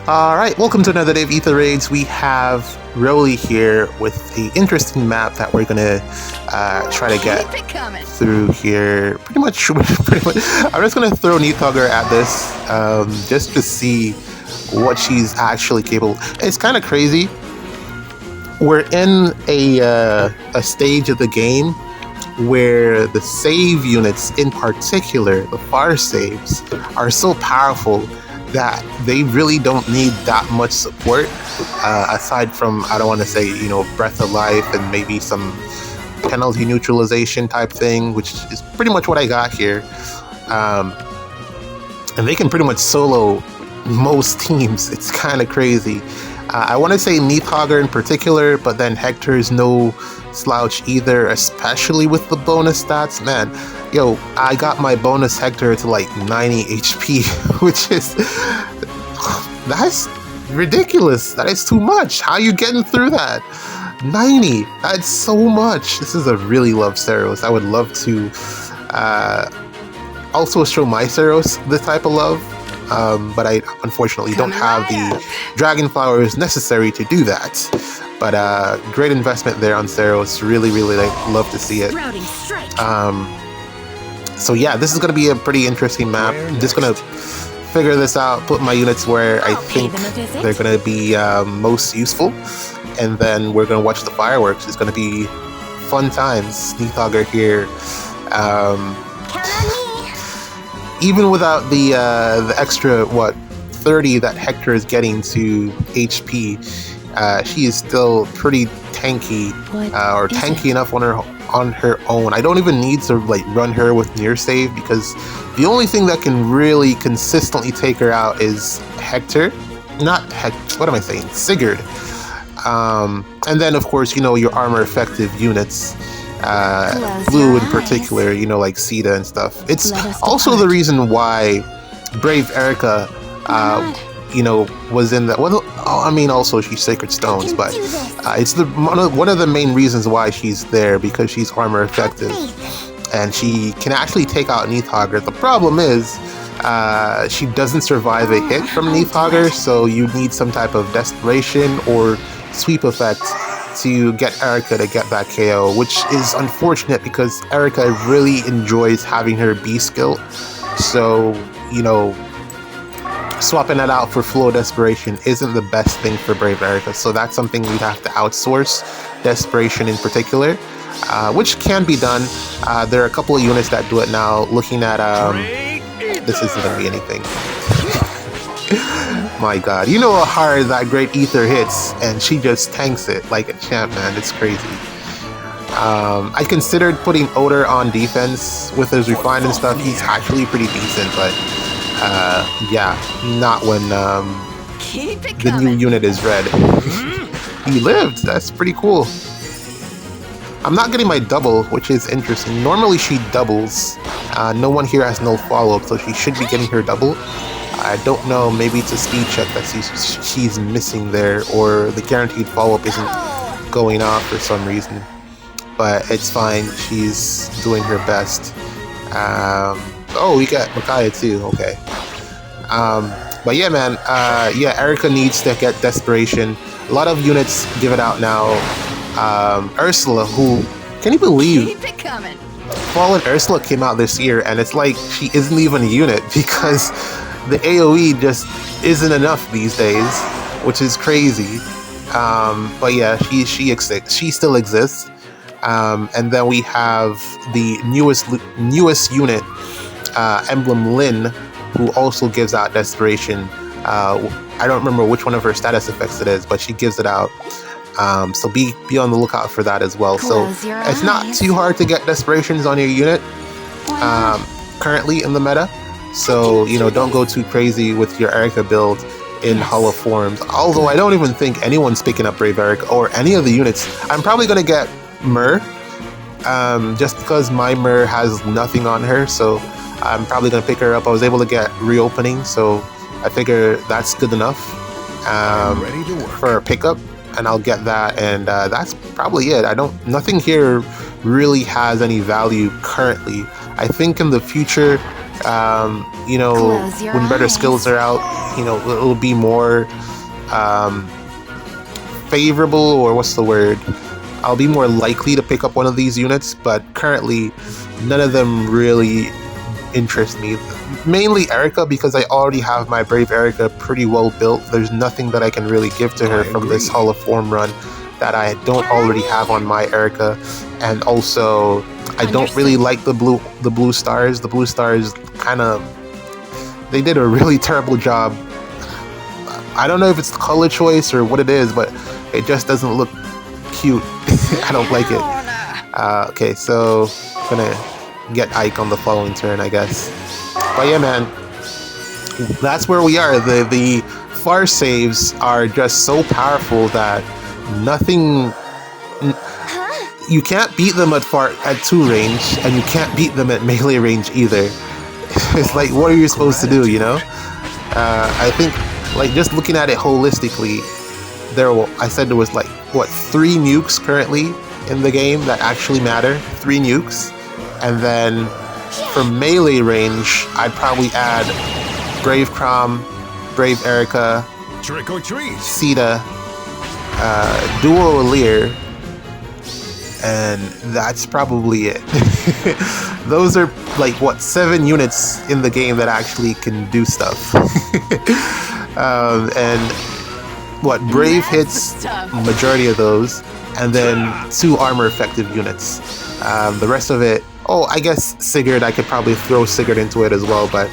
Alright, welcome to another day of Ether Raids. We have Rolly here with the interesting map that we're gonna try to get through here. Pretty much, I'm just gonna throw Neathugger at this just to see what she's actually capable. It's kind of crazy. We're in a stage of the game where the save units, in particular, the fire saves, are so powerful that they really don't need that much support, aside from, I don't want to say, Breath of Life and maybe some penalty neutralization type thing, which is pretty much what I got here. And they can pretty much solo most teams. It's kind of crazy. I want to say Neathugger in particular, but then Hector is no slouch either, especially with the bonus stats. Man, yo, I got my bonus Hector to like 90 HP, which is, that's ridiculous. That is too much. How are you getting through that? 90, that's so much. This is a really love Ceros. I would love to also show my Ceros this type of love. But I unfortunately don't have the dragon flowers necessary to do that. But great investment there on Ceros. Really, love to see it. So yeah, this is going to be a pretty interesting map. I'm just going to figure this out, put my units where I think they're going to be most useful, and then we're going to watch the fireworks. It's going to be fun times. Neathugger here. Even without the extra 30 that Hector is getting to HP, she is still pretty tanky, or tanky enough on her own. I don't even need to run her with near save, because the only thing that can really consistently take her out is Hector, Sigurd. And then of course your armor effective units. Blue in particular, like Sita and stuff. It's also the reason why Brave Erica, was in that. Well, I mean, also she's Sacred Stones, but it's one of the main reasons why she's there, because she's armor effective and she can actually take out Neathugger. The problem is, she doesn't survive a hit from Neathugger, so you need some type of desperation or sweep effect to get Erica to get that KO, which is unfortunate because Erica really enjoys having her B skill. So, swapping that out for Flow Desperation isn't the best thing for Brave Erica. So that's something we'd have to outsource, Desperation in particular, which can be done. There are a couple of units that do it now. Looking at, this isn't going to be anything. My god, you know how hard that Great Ether hits, and she just tanks it like a champ, man. It's crazy. I considered putting Oder on defense with his refined and stuff. He's actually pretty decent, but yeah, not when the new unit is red. He lived. That's pretty cool. I'm not getting my double, which is interesting. Normally she doubles. No one here has no follow-up, so she should be getting her double. I don't know, maybe it's a speed check that she's missing there, or the guaranteed follow-up isn't going off for some reason. But it's fine, she's doing her best. Oh, we got Micaiah too, okay. But yeah, man, yeah, Erica needs to get Desperation. A lot of units give it out now. Ursula, who, can you believe? Fallen Ursula came out this year, and it's like she isn't even a unit, because the AoE just isn't enough these days, which is crazy. But yeah, she still exists. And then we have the newest unit, Emblem Lyn, who also gives out Desperation. I don't remember which one of her status effects it is, but she gives it out. So be on the lookout for that as well. So it's not too hard to get Desperations on your unit currently in the meta. So, don't go too crazy with your Erica build in Hollow Forms. Although I don't even think anyone's picking up Brave Erica or any of the units. I'm probably going to get Myr, just because my Myr has nothing on her. So I'm probably going to pick her up. I was able to get Reopening, so I figure that's good enough for a pickup. And I'll get that, and that's probably it. Nothing here really has any value currently. I think in the future, when better skills are out, you know, it'll be more favorable, or what's the word? I'll be more likely to pick up one of these units, but currently none of them really interest me. Mainly Erica, because I already have my Brave Erica pretty well built. There's nothing that I can really give to her from this Hall of Form run that I don't already have on my Erica. And also, I don't really like the blue stars. The blue stars kind of, they did a really terrible job. I don't know if it's the color choice or what it is, but it just doesn't look cute. I don't like it. Okay, so I'm gonna get Ike on the following turn, I guess. But yeah, man, that's where we are. The far saves are just so powerful that nothing. You can't beat them at 2 range, and you can't beat them at melee range either. It's like, what are you supposed to do? You know? I think, like, just looking at it holistically, I said there was like, what, 3 nukes currently in the game that actually matter. 3 nukes. And then for melee range, I'd probably add Brave Crom, Brave Erica, Trick or treat, Sita, Duo Alir, and that's probably it. Those are like, what, 7 units in the game that actually can do stuff. And what, Brave hits majority of those, and then 2 armor effective units. The rest of it, oh, I guess Sigurd, I could probably throw Sigurd into it as well, but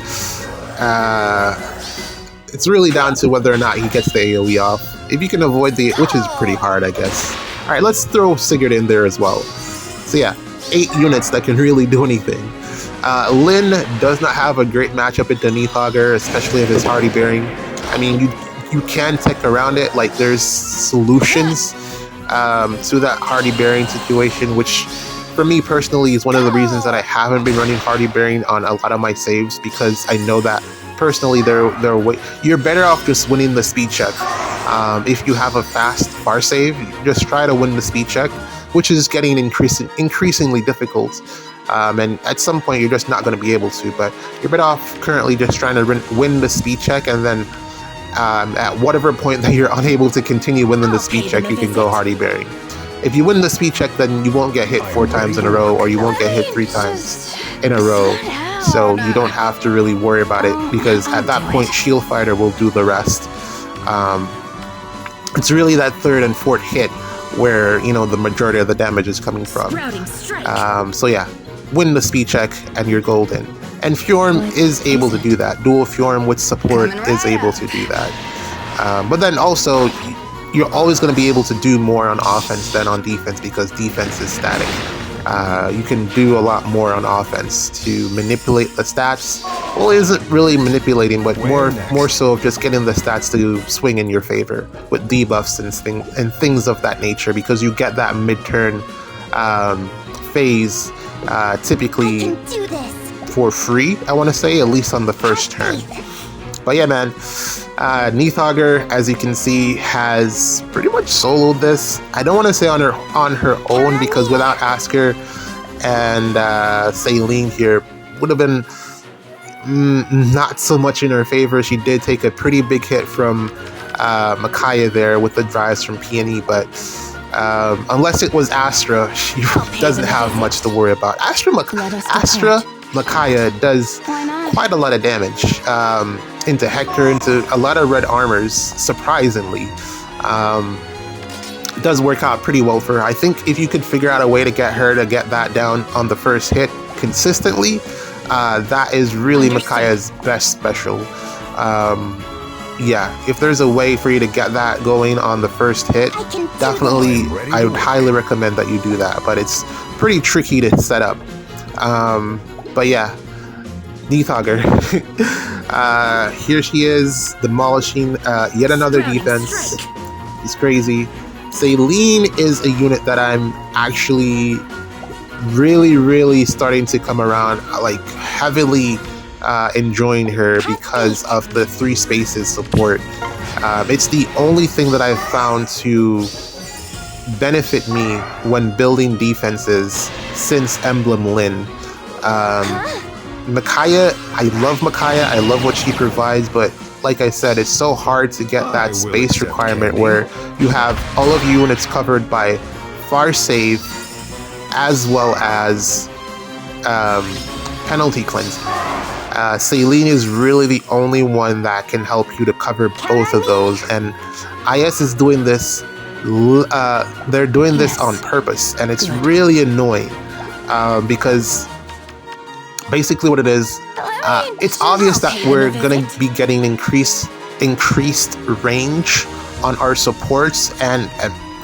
it's really down to whether or not he gets the AoE off. If you can avoid which is pretty hard, I guess. Alright, let's throw Sigurd in there as well. So yeah, 8 units that can really do anything. Lyn does not have a great matchup with the Neathauger, especially if it's Hardy Bearing. I mean, you can tech around it, like there's solutions to that Hardy Bearing situation, which for me personally is one of the reasons that I haven't been running Hardy Bearing on a lot of my saves, because I know that personally you're better off just winning the speed check. If you have a fast far save, just try to win the speed check, which is getting increasingly difficult. And at some point you're just not going to be able to, but you're better off currently just trying to win the speed check, and then at whatever point that you're unable to continue winning the speed check, you can go Hardy Bearing. If you win the speed check, then you won't get hit 4 times in a row, or you won't get hit 3 times in a row. So you don't have to really worry about it, because at that point, Shield Fighter will do the rest. It's really that 3rd and 4th hit where, you know, the majority of the damage is coming from. So yeah, win the speed check and you're golden. And Fjorm is able to do that. Dual Fjorm with support is able to do that. But then also, you're always going to be able to do more on offense than on defense, because defense is static. You can do a lot more on offense to manipulate the stats. Well, it isn't really manipulating, but more so of just getting the stats to swing in your favor with debuffs and things of that nature, because you get that mid-turn phase typically for free, I want to say, at least on the first turn. But yeah, man, Neathauger, as you can see, has pretty much soloed this. I don't want to say on her own, because without Asker and Saline here, would have been not so much in her favor. She did take a pretty big hit from Micaiah there with the drives from Peony, but unless it was Astra, she doesn't have much to worry about. Astra Micaiah does quite a lot of damage into Hector, into a lot of red armors, surprisingly. It does work out pretty well for her. I think if you could figure out a way to get her to get that down on the first hit consistently, that is really Micaiah's best special. Yeah, if there's a way for you to get that going on the first hit, definitely I would highly recommend that you do that, but it's pretty tricky to set up. But yeah, Neathauger. Here she is, demolishing yet another defense. It's crazy. Saline is a unit that I'm actually really starting to come around, like heavily enjoying her because of the 3 spaces support. It's the only thing that I've found to benefit me when building defenses since Emblem Lyn. Micaiah, I love Micaiah, I love what she provides, but like I said, it's so hard to get that space requirement where you have all of your units covered by far save as well as penalty cleansing. Celine is really the only one that can help you to cover both of those, and IS is doing this. They're doing this on purpose, and it's really annoying because basically what it is, it's obvious that we're going to be getting increased range on our supports and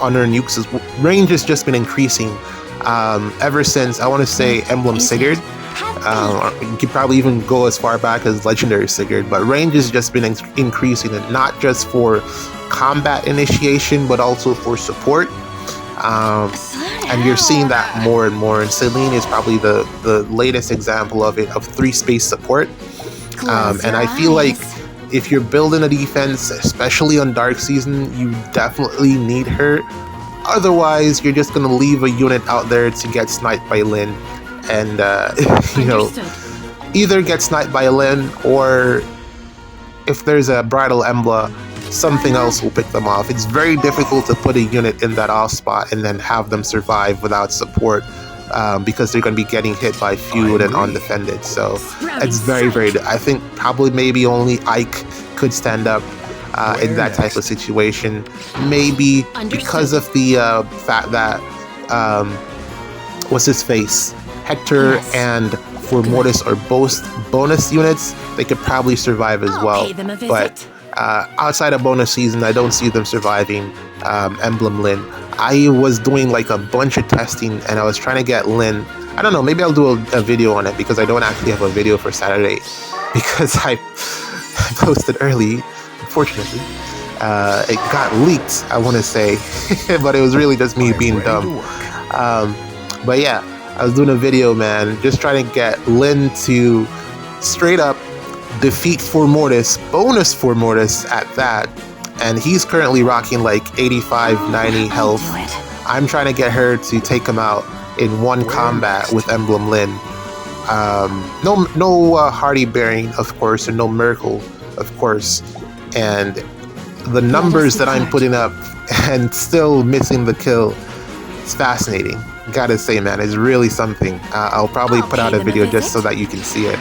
on our nukes. Range has just been increasing ever since, I want to say, Emblem Sigurd. You could probably even go as far back as Legendary Sigurd, but range has just been increasing, and not just for combat initiation, but also for support. And you're seeing that more and more, and Celine is probably the latest example of it, of 3-space support. And I feel like if you're building a defense, especially on Dark Season, you definitely need her. Otherwise, you're just going to leave a unit out there to get sniped by Lyn, and you know, either get sniped by Lyn, or if there's a Bridal Embla, something else will pick them off. It's very difficult to put a unit in that off spot and then have them survive without support, because they're going to be getting hit by feud and undefended. So it's very, I think probably maybe only Ike could stand up in that type of situation. Maybe because of the fact that what's his face, Hector and For Mortis are both bonus units, they could probably survive as well. But outside of bonus season, I don't see them surviving Emblem Lyn. I was doing like a bunch of testing, and I was trying to get Lyn. I don't know, maybe I'll do a video on it, because I don't actually have a video for Saturday, because I posted early, unfortunately. It got leaked, I want to say, but it was really just me being dumb. But yeah, I was doing a video, man, just trying to get Lyn to straight up defeat For Mortis, bonus For Mortis at that, and he's currently rocking like 85, 90 health. I'm trying to get her to take him out in one combat with Emblem Lyn. No Hardy Bearing, of course, and no Miracle, of course, and the numbers that I'm putting up and still missing the kill, it's fascinating. Gotta say, man, it's really something. I'll probably put out a video just so that you can see it.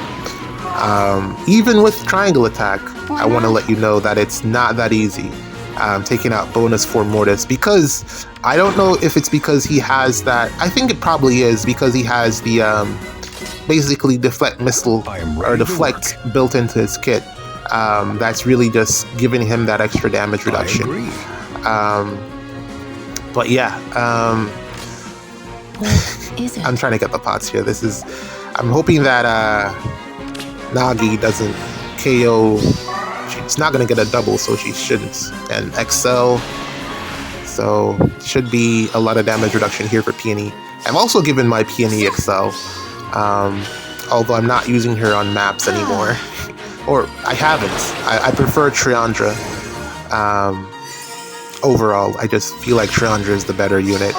Even with triangle attack, I want to let you know that it's not that easy taking out bonus For Mortis, because I don't know if it's because he has that. I think it probably is because he has the basically deflect missile or deflect built into his kit. That's really just giving him that extra damage reduction. But yeah, I'm trying to get the pots here. I'm hoping that Nagi doesn't KO. She's not going to get a double, so she shouldn't. And XL, so should be a lot of damage reduction here for Peony. I've also given my Peony XL, although I'm not using her on maps anymore. Or I haven't. I prefer Triandra. Overall, I just feel like Triandra is the better unit.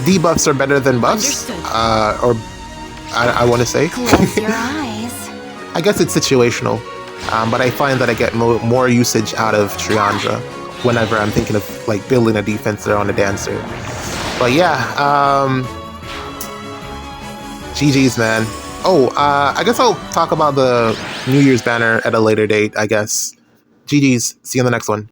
Debuffs are better than buffs, or I want to say. Close your eyes. I guess it's situational, but I find that I get more usage out of Triandra whenever I'm thinking of like building a defense there on a Dancer. But yeah, GG's, man. Oh, I guess I'll talk about the New Year's banner at a later date, I guess. GG's. See you on the next one.